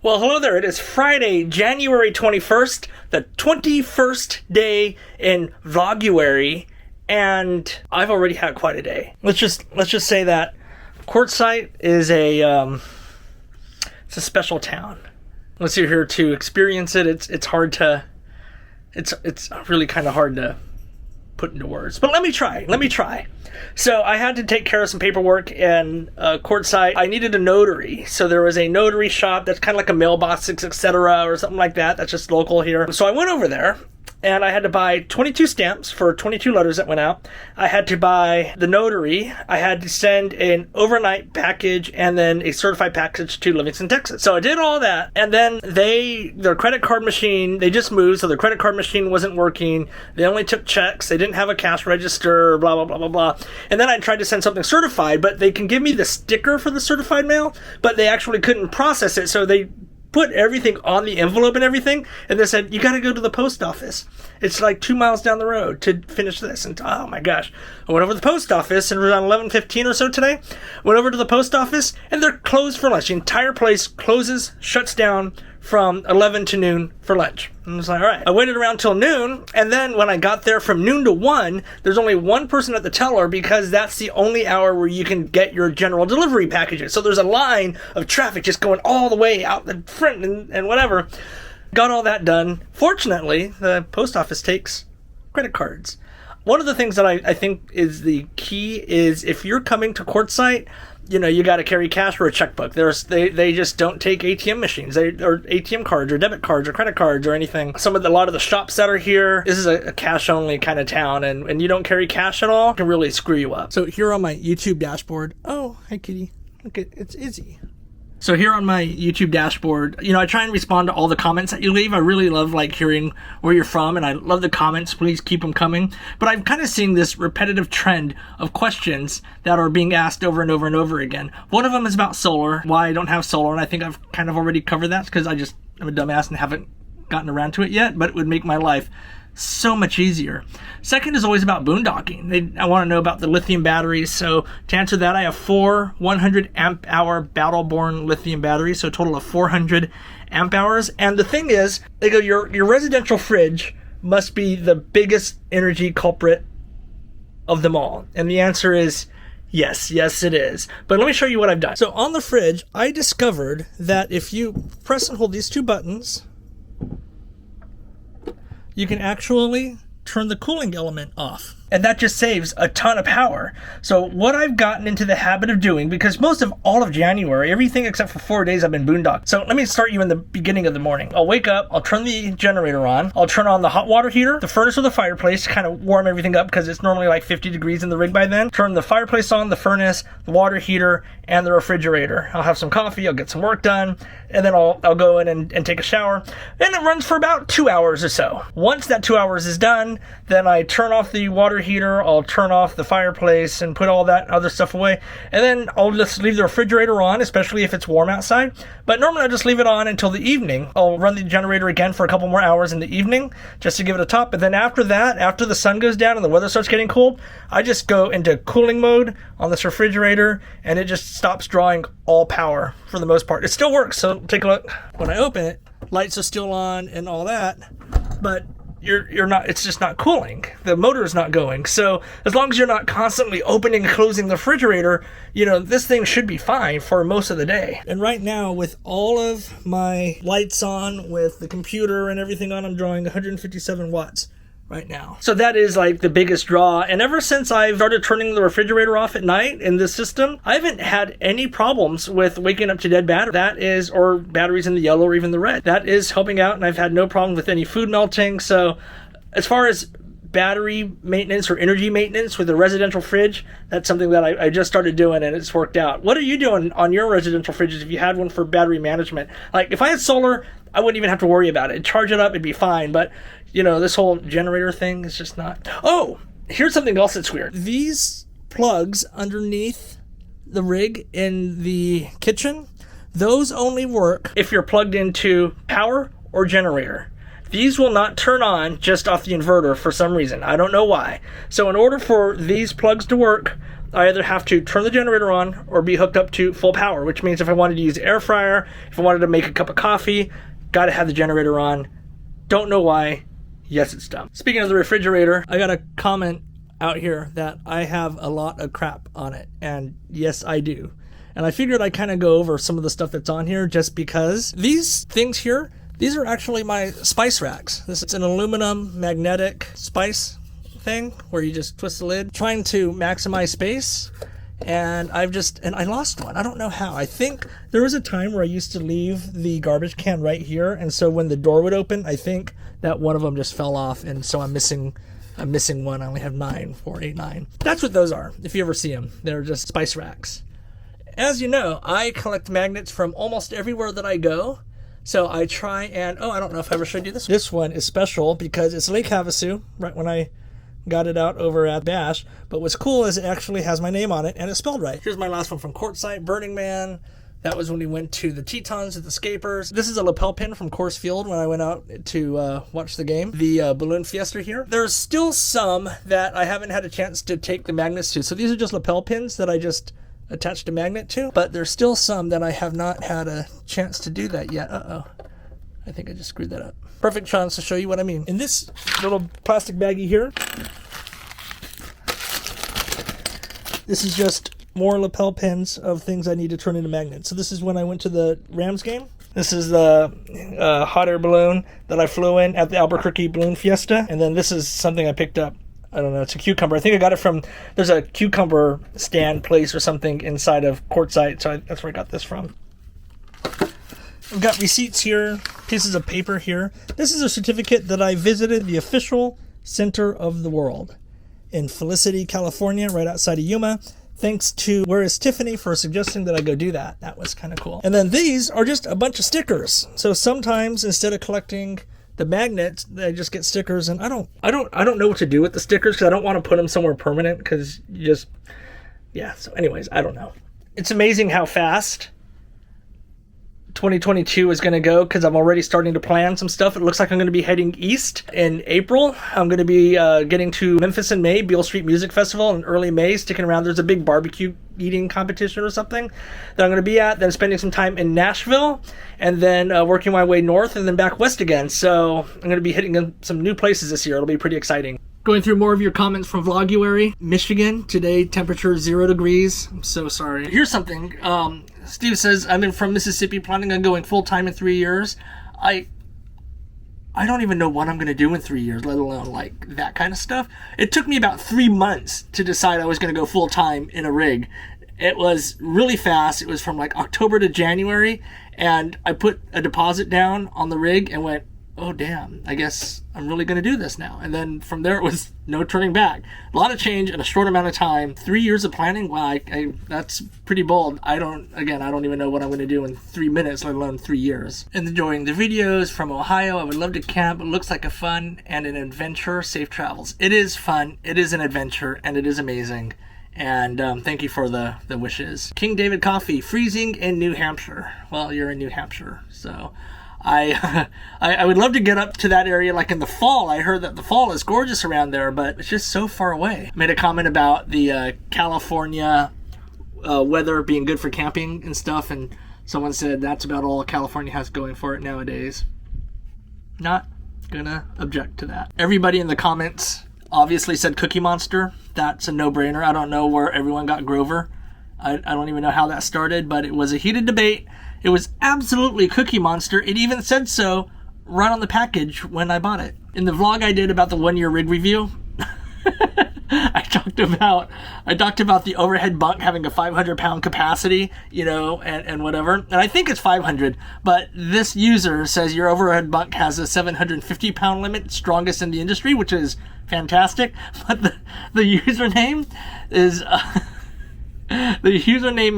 Well, hello there. It is Friday, January 21st, the 21st day in Vloguary, and I've already had quite a day. Let's just say that Quartzsite is it's a special town. Unless you're here to experience it, it's really kind of hard to put into words. But let me try. So I had to take care of some paperwork in Quartzsite. I needed a notary. So there was a notary shop that's kind of like a mailbox, etc., or something like that. That's just local here. So I went over there, and I had to buy 22 stamps for 22 letters that went out. I had to buy the notary. I had to send an overnight package and then a certified package to Livingston, Texas. So I did all that, and then their credit card machine, they just moved, so their credit card machine wasn't working. They only took checks. They didn't have a cash register, blah, blah, blah, blah, blah. And then I tried to send something certified, but they can give me the sticker for the certified mail, but they actually couldn't process it, so they put everything on the envelope and everything, and they said, you got to go to the post office. It's like 2 miles down the road to finish this. And oh my gosh, I went over to the post office, and around 11:15 or so today, went over to the post office, and they're closed for lunch. The entire place closes, shuts down from 11 to noon for lunch. And I was like, all right. I waited around till noon, and then when I got there from noon to 1, there's only one person at the teller because that's the only hour where you can get your general delivery packages. So there's a line of traffic just going all the way out the front and whatever. Got all that done. Fortunately, the post office takes credit cards. One of the things that I think is the key is if you're coming to Quartzsite, you got to carry cash or a checkbook. They just don't take ATM machines, or ATM cards, or debit cards, or credit cards, or anything. A lot of the shops that are here, this is a cash-only kind of town, and you don't carry cash at all, it can really screw you up. So here on my YouTube dashboard, oh, hi kitty, look, it's Izzy. So here on my YouTube dashboard, I try and respond to all the comments that you leave. I really love hearing where you're from, and I love the comments. Please keep them coming. But I'm kind of seeing this repetitive trend of questions that are being asked over and over and over again. One of them is about solar, why I don't have solar, and I think I've kind of already covered that because I'm a dumbass and haven't gotten around to it yet, but it would make my life so much easier. Second is always about boondocking. I want to know about the lithium batteries. So to answer that, I have 4 100 amp hour Battleborn lithium batteries, so a total of 400 amp hours. And the thing is, they go, your residential fridge must be the biggest energy culprit of them all. And the answer is yes, it is. But let me show you what I've done. So on the fridge, I discovered that if you press and hold these 2 buttons, you can actually turn the cooling element off. And that just saves a ton of power. So what I've gotten into the habit of doing, because most of all of January, everything except for 4 days I've been boondocked. So let me start you in the beginning of the morning. I'll wake up, I'll turn the generator on, I'll turn on the hot water heater, the furnace or the fireplace to kind of warm everything up because it's normally like 50 degrees in the rig by then. Turn the fireplace on, the furnace, the water heater, and the refrigerator. I'll have some coffee, I'll get some work done, and then I'll go in and take a shower. And it runs for about 2 hours or so. Once that 2 hours is done, then I turn off the water heater, I'll turn off the fireplace and put all that other stuff away, and then I'll just leave the refrigerator on, especially if it's warm outside. But normally I'll just leave it on until the evening. I'll run the generator again for a couple more hours in the evening just to give it a top. But then after that, after the sun goes down and the weather starts getting cold, I just go into cooling mode on this refrigerator, and it just stops drawing all power for the most part. It still works, so take a look. When I open it, lights are still on and all that, but it's just not cooling. The motor is not going. So as long as you're not constantly opening and closing the refrigerator, this thing should be fine for most of the day. And right now, with all of my lights on, with the computer and everything on, I'm drawing 157 watts right now. So that is the biggest draw. And ever since I've started turning the refrigerator off at night in this system, I haven't had any problems with waking up to dead batteries. Or batteries in the yellow or even the red. That is helping out, and I've had no problem with any food melting. So as far as battery maintenance or energy maintenance with a residential fridge, that's something that I just started doing, and it's worked out. What are you doing on your residential fridges if you had one for battery management? If I had solar, I wouldn't even have to worry about it. Charge it up, it'd be fine. But this whole generator thing is just not. Oh, here's something else that's weird. These plugs underneath the rig in the kitchen, those only work if you're plugged into power or generator. These will not turn on just off the inverter for some reason. I don't know why. So in order for these plugs to work, I either have to turn the generator on or be hooked up to full power, which means if I wanted to use the air fryer, if I wanted to make a cup of coffee, gotta have the generator on. Don't know why. Yes, it's dumb. Speaking of the refrigerator, I got a comment out here that I have a lot of crap on it, and yes, I do. And I figured I'd kind of go over some of the stuff that's on here just because these things here, these are actually my spice racks. This is an aluminum magnetic spice thing where you just twist the lid, trying to maximize space. And I lost one. I don't know how. I think there was a time where I used to leave the garbage can right here, and so when the door would open, I think that one of them just fell off, and so I'm missing one. I only have 9, 4, 8, 9. That's what those are, if you ever see them. They're just spice racks. As you know, I collect magnets from almost everywhere that I go. So I try and, I don't know if I ever showed you this. This one is special because it's Lake Havasu, right when I got it out over at Bash. But what's cool is it actually has my name on it and it's spelled right. Here's my last one from Quartzsite, Burning Man. That was when we went to the Tetons at the Scapers. This is a lapel pin from Coors Field when I went out to watch the game. The Balloon Fiesta here. There's still some that I haven't had a chance to take the magnets to. So these are just lapel pins that I just attached a magnet to. But there's still some that I have not had a chance to do that yet. I think I just screwed that up. Perfect chance to show you what I mean. In this little plastic baggie here, this is just more lapel pins of things I need to turn into magnets. So this is when I went to the Rams game. This is the hot air balloon that I flew in at the Albuquerque Balloon Fiesta. And then this is something I picked up. I don't know, it's a cucumber. I think I got it from, there's a cucumber stand place or something inside of Quartzsite. So that's where I got this from. I've got receipts here, pieces of paper here. This is a certificate that I visited the official center of the world in Felicity, California, right outside of Yuma. Thanks to Where is Tiffany for suggesting that I go do that. That was kind of cool. And then these are just a bunch of stickers. So sometimes instead of collecting the magnets, I just get stickers, and I don't know what to do with the stickers because I don't want to put them somewhere permanent because you just, yeah. So anyways, I don't know. It's amazing how fast 2022 is going to go because I'm already starting to plan some stuff. It looks like I'm going to be heading east in April. I'm going to be getting to Memphis in May, Beale Street Music Festival in early May, sticking around. There's a big barbecue eating competition or something that I'm going to be at, then spending some time in Nashville, and then working my way north and then back west again. So I'm going to be hitting some new places this year. It'll be pretty exciting. Going through more of your comments from Vloguary. Michigan, today temperature 0 degrees. I'm so sorry. Here's something. Steve says, I'm from Mississippi, planning on going full-time in 3 years. I don't even know what I'm going to do in 3 years, let alone like that kind of stuff. It took me about 3 months to decide I was going to go full-time in a rig. It was really fast. It was from like October to January, and I put a deposit down on the rig and went, oh damn, I guess I'm really going to do this now. And then from there it was no turning back. A lot of change in a short amount of time. 3 years of planning, wow, that's pretty bold. I don't even know what I'm going to do in 3 minutes, let alone 3 years. Enjoying the videos from Ohio. I would love to camp. It looks like a fun and an adventure. Safe travels. It is fun, it is an adventure, and it is amazing. And thank you for the wishes. King David Coffee, freezing in New Hampshire. Well, you're in New Hampshire, so I would love to get up to that area like in the fall. I heard that the fall is gorgeous around there, but it's just so far away. I made a comment about the California weather being good for camping and stuff, and someone said that's about all California has going for it nowadays. Not gonna object to that. Everybody in the comments obviously said Cookie Monster. That's a no-brainer. I don't know where everyone got Grover. I don't even know how that started, but it was a heated debate. It was absolutely Cookie Monster. It even said so right on the package when I bought it. In the vlog I did about the 1 year rig review, I talked about the overhead bunk having a 500-pound capacity, and whatever. And I think it's 500, but this user says your overhead bunk has a 750-pound limit, strongest in the industry, which is fantastic. But the username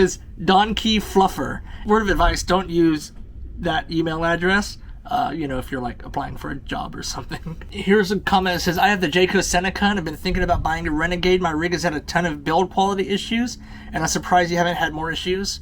is Donkey Fluffer. Word of advice: don't use that email address. If you're like applying for a job or something. Here's a comment that says, I have the Jayco Seneca and I've been thinking about buying a Renegade. My rig has had a ton of build quality issues, and I'm surprised you haven't had more issues.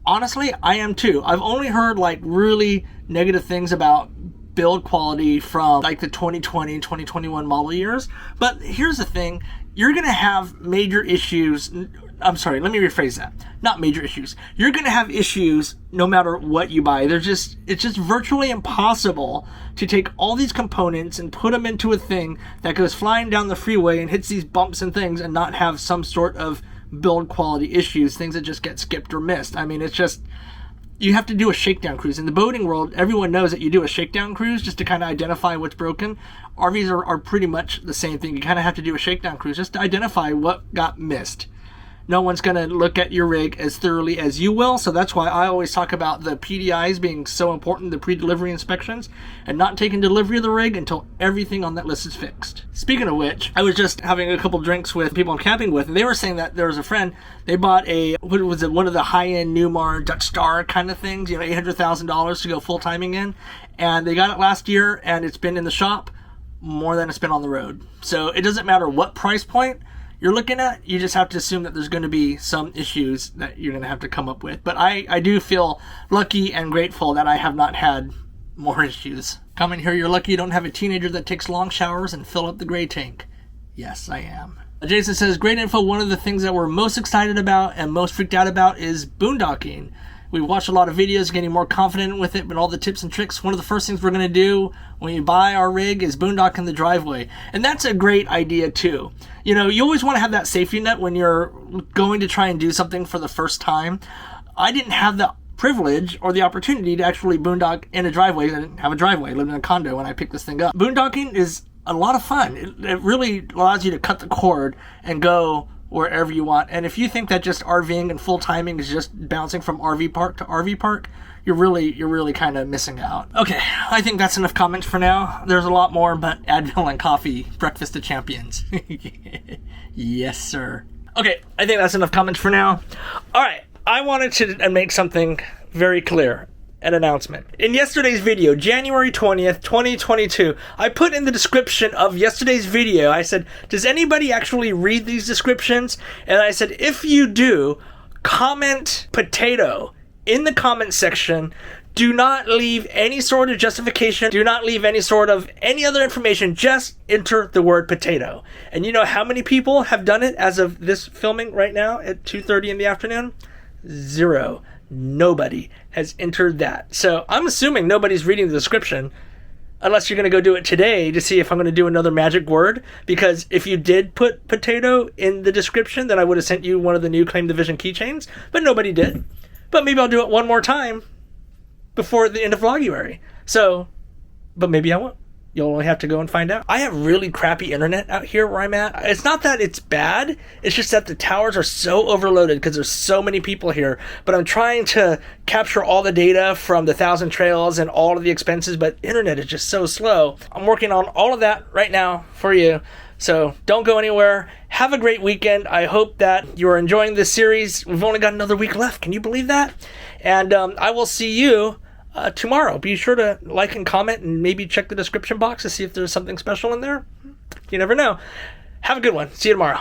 Honestly, I am too. I've only heard like really negative things about build quality from like the 2020 and 2021 model years. But here's the thing. you're going to have major issues. I'm sorry, let me rephrase that. Not major issues. You're going to have issues no matter what you buy. It's just virtually impossible to take all these components and put them into a thing that goes flying down the freeway and hits these bumps and things and not have some sort of build quality issues, things that just get skipped or missed. I mean, it's just, you have to do a shakedown cruise. In the boating world, everyone knows that you do a shakedown cruise just to kind of identify what's broken. RVs are pretty much the same thing. You kind of have to do a shakedown cruise just to identify what got missed. No one's going to look at your rig as thoroughly as you will, so that's why I always talk about the PDIs being so important, the pre-delivery inspections, and not taking delivery of the rig until everything on that list is fixed. Speaking of which, I was just having a couple drinks with people I'm camping with, and they were saying that there was a friend, they bought one of the high-end Newmar Dutch Star kind of things, $800,000 to go full-timing in, and they got it last year, and it's been in the shop more than it's been on the road. So it doesn't matter what price point you're looking at, you just have to assume that there's going to be some issues that you're going to have to come up with. But I do feel lucky and grateful that I have not had more issues. Comment here, you're lucky you don't have a teenager that takes long showers and fill up the gray tank. Yes, I am. Jason says, great info. One of the things that we're most excited about and most freaked out about is boondocking. We've watched a lot of videos getting more confident with it, but all the tips and tricks, one of the first things we're going to do when we buy our rig is boondock in the driveway. And that's a great idea too. You always want to have that safety net when you're going to try and do something for the first time. I didn't have the privilege or the opportunity to actually boondock in a driveway. I didn't have a driveway. I lived in a condo when I picked this thing up. Boondocking is a lot of fun. It really allows you to cut the cord and go wherever you want. And if you think that just RVing and full timing is just bouncing from RV park to RV park, you're really kind of missing out. Okay, I think that's enough comments for now. There's a lot more, but Advil and coffee, breakfast of champions. Yes, sir. Okay, I think that's enough comments for now. All right, I wanted to make something very clear. An announcement. In yesterday's video, January 20th, 2022, I put in the description of yesterday's video, I said, does anybody actually read these descriptions? And I said, if you do, comment potato in the comment section. Do not leave any sort of justification. Do not leave any sort of any other information. Just enter the word potato. And you know how many people have done it as of this filming right now at 2:30 in the afternoon? 0. Nobody has entered that. So I'm assuming nobody's reading the description unless you're going to go do it today to see if I'm going to do another magic word. Because if you did put potato in the description, then I would have sent you one of the new Claim Division keychains. But nobody did. But maybe I'll do it one more time before the end of Vloguary. But maybe I won't. You'll only have to go and find out. I have really crappy internet out here where I'm at. It's not that it's bad. It's just that the towers are so overloaded because there's so many people here. But I'm trying to capture all the data from the 1,000 trails and all of the expenses, but internet is just so slow. I'm working on all of that right now for you. So don't go anywhere. Have a great weekend. I hope that you're enjoying this series. We've only got another week left. Can you believe that? And I will see you tomorrow. Be sure to like and comment and maybe check the description box to see if there's something special in there. You never know. Have a good one. See you tomorrow.